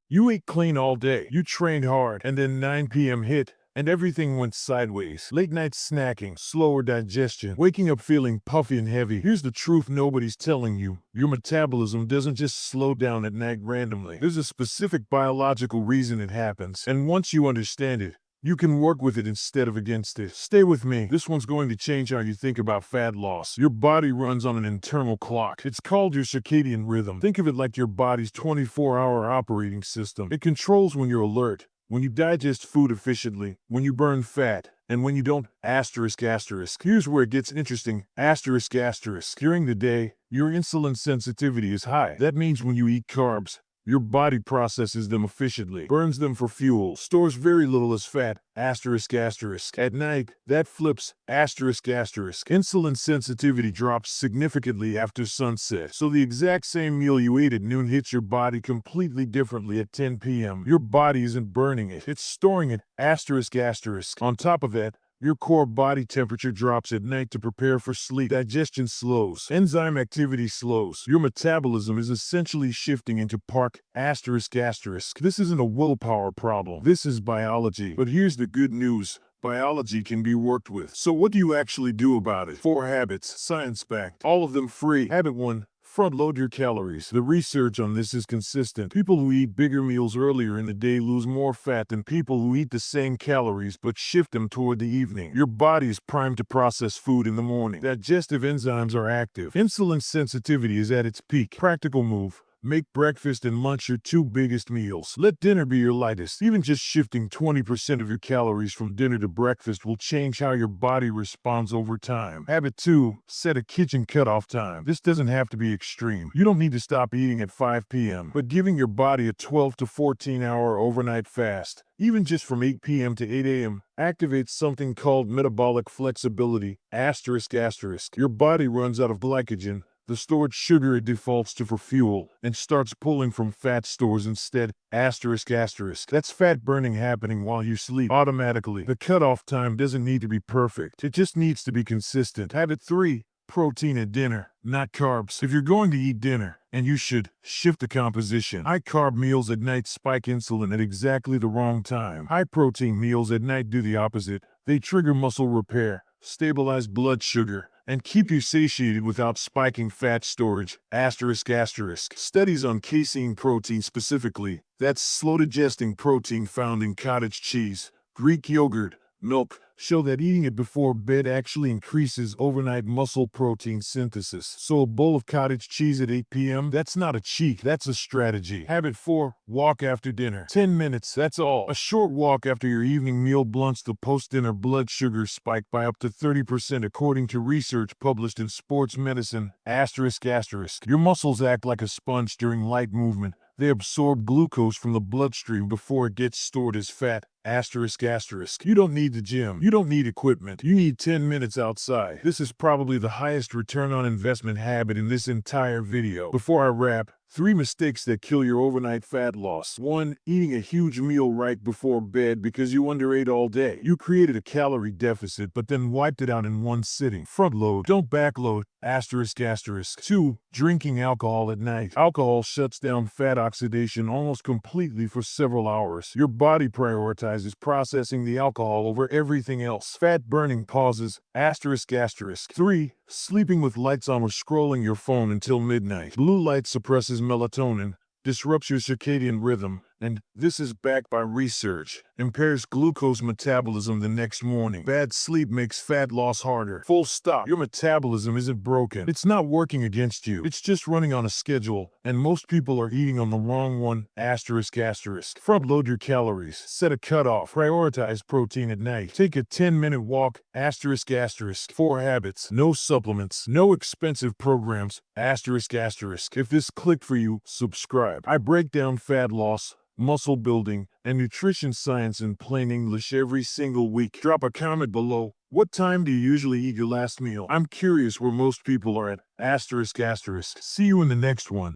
You ate clean all day, you trained hard, and then 9 p.m. hit, and everything went sideways. Late night snacking, slower digestion, waking up feeling puffy and heavy. Here's the truth nobody's telling you. Your metabolism doesn't just slow down at night randomly. There's a specific biological reason it happens, and once you understand it, you can work with it instead of against it. Stay with me. This one's going to change how you think about fat loss. Your body runs on an internal clock. It's called your circadian rhythm. Think of it like your body's 24-hour operating system. It controls when you're alert, when you digest food efficiently, when you burn fat, and when you don't. Asterisk, asterisk. Here's where it gets interesting. Asterisk, asterisk. During the day, your insulin sensitivity is high. That means when you eat carbs, your body processes them efficiently, burns them for fuel, stores very little as fat, asterisk, asterisk. At night, that flips, asterisk, asterisk. Insulin sensitivity drops significantly after sunset, so the exact same meal you ate at noon hits your body completely differently at 10 p.m. Your body isn't burning it, it's storing it, asterisk, asterisk. On top of that, your core body temperature drops at night to prepare for sleep. Digestion slows. Enzyme activity slows. Your metabolism is essentially shifting into park, asterisk, asterisk. This isn't a willpower problem. This is biology. But here's the good news. Biology can be worked with. So what do you actually do about it? 4 habits, science-backed, all of them free. Habit 1. Front-load your calories. The research on this is consistent. People who eat bigger meals earlier in the day lose more fat than people who eat the same calories but shift them toward the evening. Your body is primed to process food in the morning. Digestive enzymes are active. Insulin sensitivity is at its peak. Practical move. Make breakfast and lunch your 2 biggest meals. Let dinner be your lightest. Even just shifting 20% of your calories from dinner to breakfast will change how your body responds over time. Habit 2. Set a kitchen cutoff time. This doesn't have to be extreme. You don't need to stop eating at 5 p.m., but giving your body a 12 to 14 hour overnight fast, even just from 8 p.m. to 8 a.m., activates something called metabolic flexibility, asterisk, asterisk. Your body runs out of glycogen, the stored sugar it defaults to for fuel, and starts pulling from fat stores instead, asterisk, asterisk. That's fat burning happening while you sleep automatically. The cutoff time doesn't need to be perfect. It just needs to be consistent. Habit 3. Protein at dinner, not carbs. If you're going to eat dinner, and you should, shift the composition. High-carb meals at night spike insulin at exactly the wrong time. High-protein meals at night do the opposite. They trigger muscle repair, stabilize blood sugar, and keep you satiated without spiking fat storage, asterisk, asterisk. Studies on casein protein specifically, that's slow-digesting protein found in cottage cheese, Greek yogurt, milk, show that eating it before bed actually increases overnight muscle protein synthesis. So a bowl of cottage cheese at 8 p.m., that's not a cheat, that's a strategy. Habit 4. Walk after dinner. 10 minutes, that's all. A short walk after your evening meal blunts the post-dinner blood sugar spike by up to 30% according to research published in Sports Medicine, asterisk, asterisk. Your muscles act like a sponge during light movement. They absorb glucose from the bloodstream before it gets stored as fat, asterisk, asterisk. You don't need the gym. You don't need equipment. You need 10 minutes outside. This is probably the highest return on investment habit in this entire video. Before I wrap, 3 mistakes that kill your overnight fat loss. 1. Eating a huge meal right before bed because you underate all day. You created a calorie deficit but then wiped it out in one sitting. Front load, don't backload, asterisk, asterisk. 2. Drinking alcohol at night. Alcohol shuts down fat oxidation almost completely for several hours. Your body prioritizes processing the alcohol over everything else. Fat burning pauses, asterisk, asterisk. 3. Sleeping with lights on or scrolling your phone until midnight. Blue light suppresses melatonin, disrupts your circadian rhythm, and, this is backed by research, impairs glucose metabolism the next morning. Bad sleep makes fat loss harder. Full stop. Your metabolism isn't broken. It's not working against you. It's just running on a schedule, and most people are eating on the wrong one, asterisk, asterisk. Front load your calories. Set a cutoff. Prioritize protein at night. Take a 10-minute walk, asterisk, asterisk. 4 habits. No supplements. No expensive programs, asterisk, asterisk. If this clicked for you, subscribe. I break down fat loss, muscle building, and nutrition science in plain English every single week. Drop a comment below. What time do you usually eat your last meal? I'm curious where most people are at, asterisk, asterisk. See you in the next one.